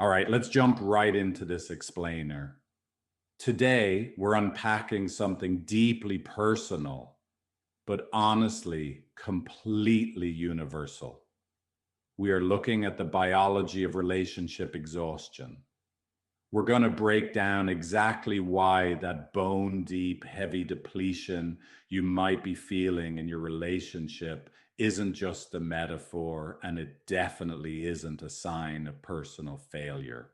All right, let's jump right into this explainer. Today, we're unpacking something deeply personal, but honestly, completely universal. We are looking at the biology of relationship exhaustion. We're going to break down exactly why that bone deep, heavy depletion you might be feeling in your relationship isn't just a metaphor, and it definitely isn't a sign of personal failure.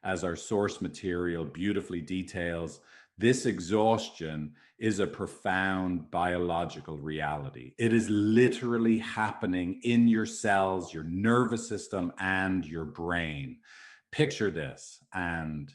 As our source material beautifully details, this exhaustion is a profound biological reality. It is literally happening in your cells, your nervous system, and your brain. Picture this, and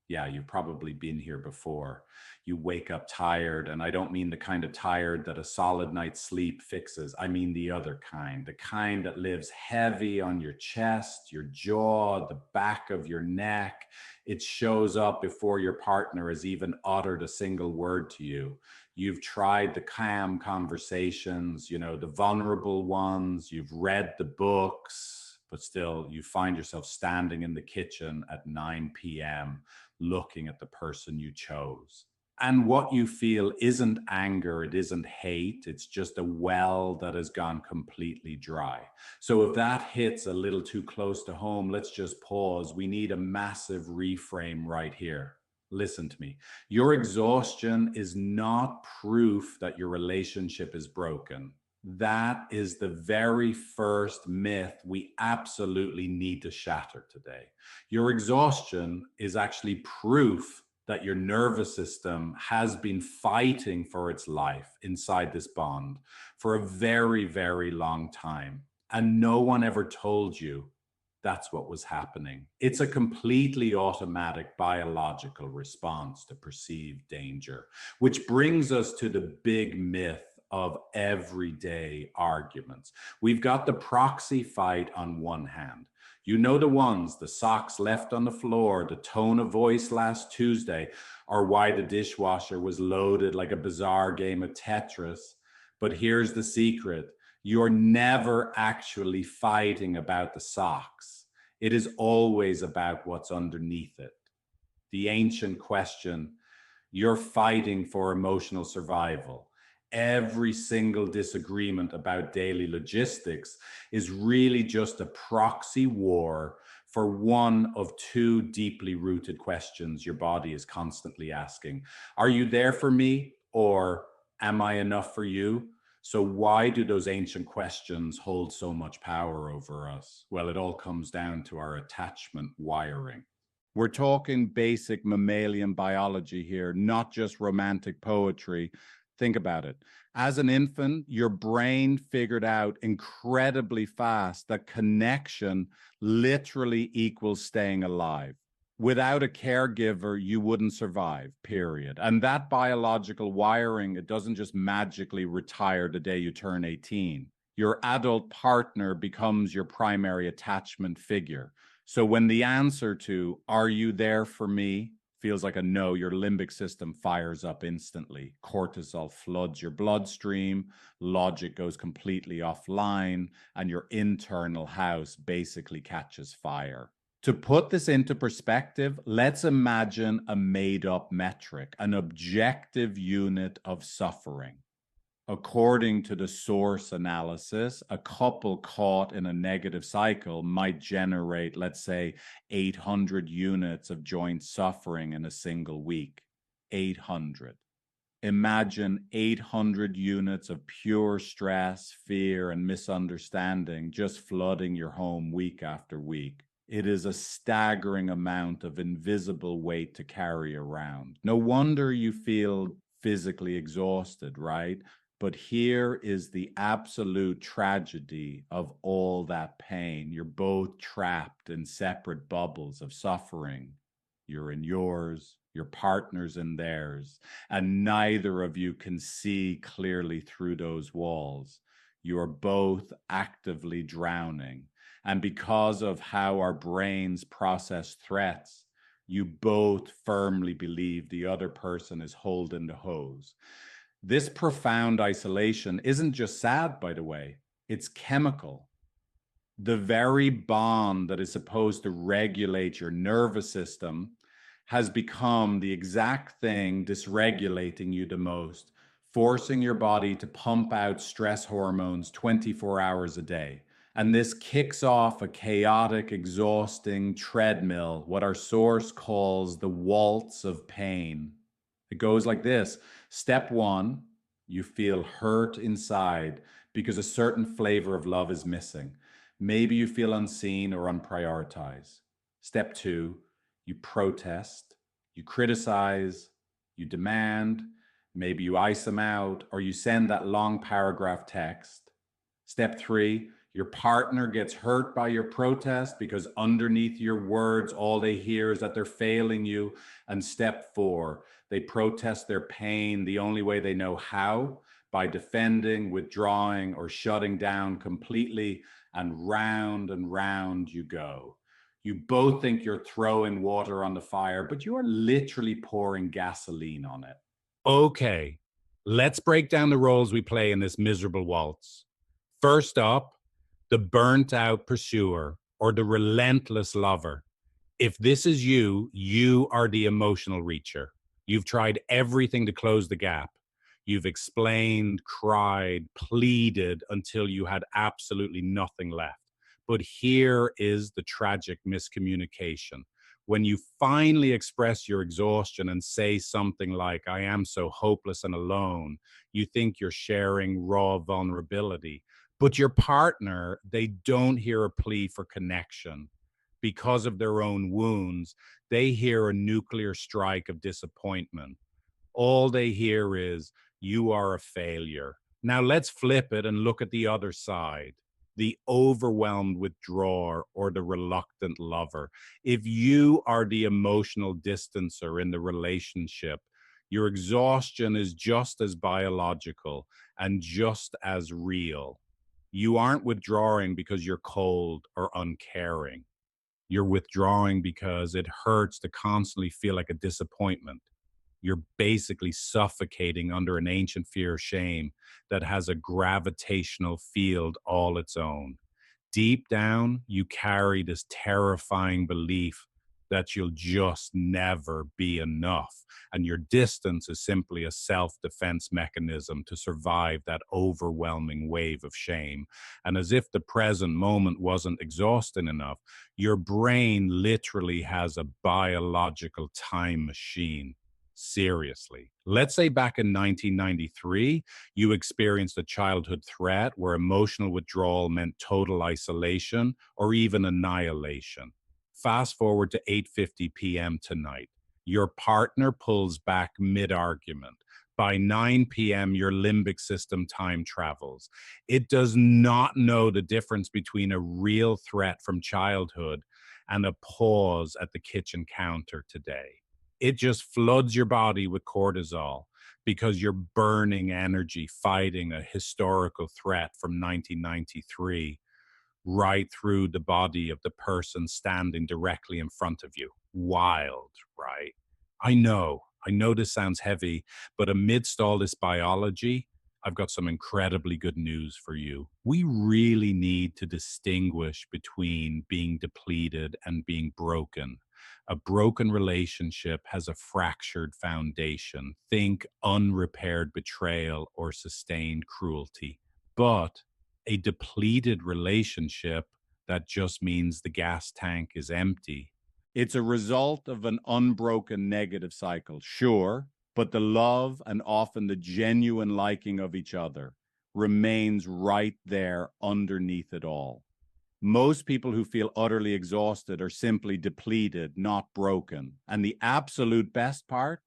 yeah, you've probably been here before. You wake up tired, and I don't mean the kind of tired that a solid night's sleep fixes. I mean the kind that lives heavy on your chest, your jaw, the back of your neck. It shows up before your partner has even uttered a single word to you. You've tried the calm conversations, the vulnerable ones, you've read the books, but still you find yourself standing in the kitchen at 9 p.m. looking at the person you chose. And what you feel isn't anger, it isn't hate, it's just a well that has gone completely dry. So if that hits a little too close to home, let's just pause. We need a massive reframe right here. Listen to me. Your exhaustion is not proof that your relationship is broken. That is the very first myth we absolutely need to shatter today. Your exhaustion is actually proof that your nervous system has been fighting for its life inside this bond for a very, very long time. And no one ever told you that's what was happening. It's a completely automatic biological response to perceived danger, which brings us to the big myth of everyday arguments. We've got the proxy fight on one hand. You know the ones, the socks left on the floor, the tone of voice last Tuesday, or why the dishwasher was loaded like a bizarre game of Tetris. But here's the secret. You're never actually fighting about the socks. It is always about what's underneath it. The ancient question, you're fighting for emotional survival. Every single disagreement about daily logistics is really just a proxy war for one of two deeply rooted questions your body is constantly asking. Are you there for me, or am I enough for you? So why do those ancient questions hold so much power over us? Well, it all comes down to our attachment wiring. We're talking basic mammalian biology here, not just romantic poetry. Think about it. As an infant, your brain figured out incredibly fast that connection literally equals staying alive. Without a caregiver, you wouldn't survive, period. And that biological wiring, it doesn't just magically retire the day you turn 18. Your adult partner becomes your primary attachment figure. So when the answer to, are you there for me, feels like a no, your limbic system fires up instantly. Cortisol floods your bloodstream, logic goes completely offline, and your internal house basically catches fire. To put this into perspective, let's imagine a made-up metric, an objective unit of suffering. According to the source analysis, a couple caught in a negative cycle might generate, let's say, 800 units of joint suffering in a single week. 800. Imagine 800 units of pure stress, fear, and misunderstanding just flooding your home week after week. It is a staggering amount of invisible weight to carry around. No wonder you feel physically exhausted, right? But here is the absolute tragedy of all that pain. You're both trapped in separate bubbles of suffering. You're in yours, your partner's in theirs, and neither of you can see clearly through those walls. You are both actively drowning. And because of how our brains process threats, you both firmly believe the other person is holding the hose. This profound isolation isn't just sad, by the way, it's chemical. The very bond that is supposed to regulate your nervous system has become the exact thing dysregulating you the most, forcing your body to pump out stress hormones 24 hours a day. And this kicks off a chaotic, exhausting treadmill, what our source calls the waltz of pain. It goes like this. Step one, you feel hurt inside because a certain flavor of love is missing. Maybe you feel unseen or unprioritized. Step two, you protest, you criticize, you demand, maybe you ice them out, or you send that long paragraph text. Step three, your partner gets hurt by your protest because underneath your words, all they hear is that they're failing you. And step four, they protest their pain the only way they know how, by defending, withdrawing, or shutting down completely, and round you go. You both think you're throwing water on the fire, but you are literally pouring gasoline on it. Okay, let's break down the roles we play in this miserable waltz. First up, the burnt out pursuer or the relentless lover. If this is you, you are the emotional reacher. You've tried everything to close the gap. You've explained, cried, pleaded until you had absolutely nothing left. But here is the tragic miscommunication. When you finally express your exhaustion and say something like, I am so hopeless and alone, you think you're sharing raw vulnerability. But your partner, they don't hear a plea for connection. Because of their own wounds, they hear a nuclear strike of disappointment. All they hear is, you are a failure. Now let's flip it and look at the other side, the overwhelmed withdrawer or the reluctant lover. If you are the emotional distancer in the relationship, your exhaustion is just as biological and just as real. You aren't withdrawing because you're cold or uncaring. You're withdrawing because it hurts to constantly feel like a disappointment. You're basically suffocating under an ancient fear of shame that has a gravitational field all its own. Deep down, you carry this terrifying belief that you'll just never be enough. And your distance is simply a self-defense mechanism to survive that overwhelming wave of shame. And as if the present moment wasn't exhausting enough, your brain literally has a biological time machine. Seriously. Let's say back in 1993, you experienced a childhood threat where emotional withdrawal meant total isolation or even annihilation. Fast forward to 8:50 p.m. tonight. Your partner pulls back mid-argument. By 9 p.m., your limbic system time travels. It does not know the difference between a real threat from childhood and a pause at the kitchen counter today. It just floods your body with cortisol because you're burning energy fighting a historical threat from 1993 right through the body of the person standing directly in front of you. Wild, right? I know this sounds heavy, but amidst all this biology, I've got some incredibly good news for you. We really need to distinguish between being depleted and being broken. A broken relationship has a fractured foundation. Think unrepaired betrayal or sustained cruelty. But a depleted relationship, that just means the gas tank is empty. It's a result of an unbroken negative cycle, sure, but the love and often the genuine liking of each other remains right there underneath it all. Most people who feel utterly exhausted are simply depleted, not broken. And the absolute best part,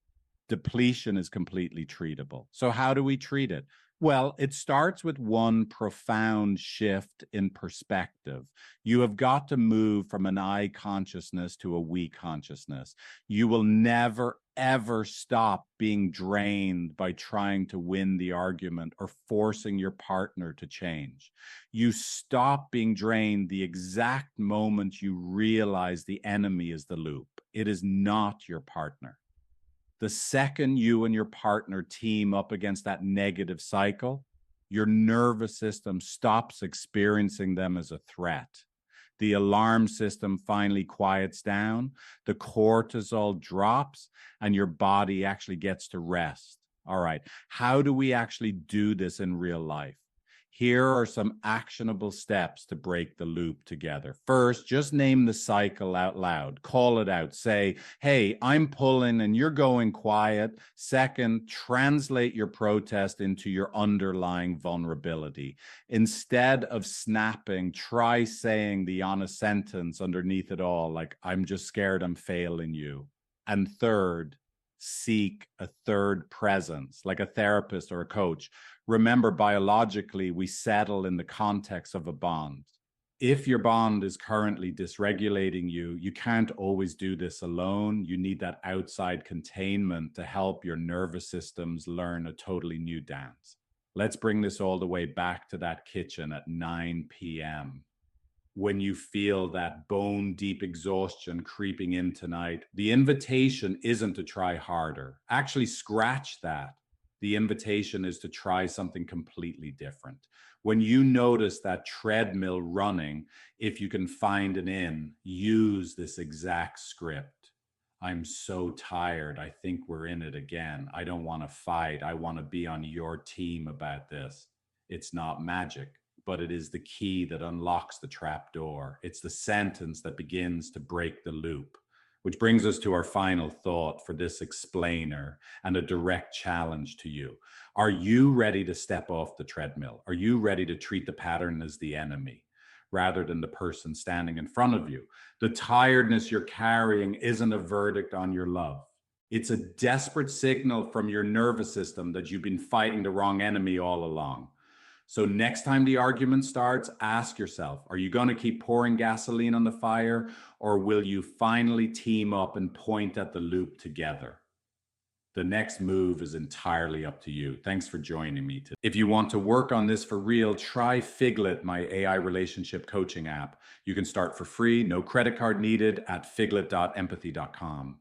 depletion is completely treatable. So how do we treat it? Well, it starts with one profound shift in perspective. You have got to move from an I consciousness to a we consciousness. You will never, ever stop being drained by trying to win the argument or forcing your partner to change. You stop being drained the exact moment you realize the enemy is the loop. It is not your partner. The second you and your partner team up against that negative cycle, your nervous system stops experiencing them as a threat. The alarm system finally quiets down, the cortisol drops, and your body actually gets to rest. All right, how do we actually do this in real life? Here are some actionable steps to break the loop together. First, just name the cycle out loud. Call it out. Say, hey, I'm pulling and you're going quiet. Second, translate your protest into your underlying vulnerability. Instead of snapping, try saying the honest sentence underneath it all, like, I'm just scared I'm failing you. And third, seek a third presence, like a therapist or a coach. Remember, biologically, we settle in the context of a bond. If your bond is currently dysregulating you, you can't always do this alone. You need that outside containment to help your nervous systems learn a totally new dance. Let's bring this all the way back to that kitchen at 9 p.m. When you feel that bone deep exhaustion creeping in tonight, the invitation isn't to try harder. Actually, scratch that. The invitation is to try something completely different. When you notice that treadmill running, if you can find an in, use this exact script. I'm so tired. I think we're in it again. I don't want to fight. I want to be on your team about this. It's not magic, but it is the key that unlocks the trap door. It's the sentence that begins to break the loop. Which brings us to our final thought for this explainer and a direct challenge to you. Are you ready to step off the treadmill? Are you ready to treat the pattern as the enemy rather than the person standing in front of you? The tiredness you're carrying isn't a verdict on your love. It's a desperate signal from your nervous system that you've been fighting the wrong enemy all along. So next time the argument starts, ask yourself, are you going to keep pouring gasoline on the fire, or will you finally team up and point at the loop together? The next move is entirely up to you. Thanks for joining me today. If you want to work on this for real, try Figlet, my AI relationship coaching app. You can start for free, no credit card needed, at figlet.empathy.com.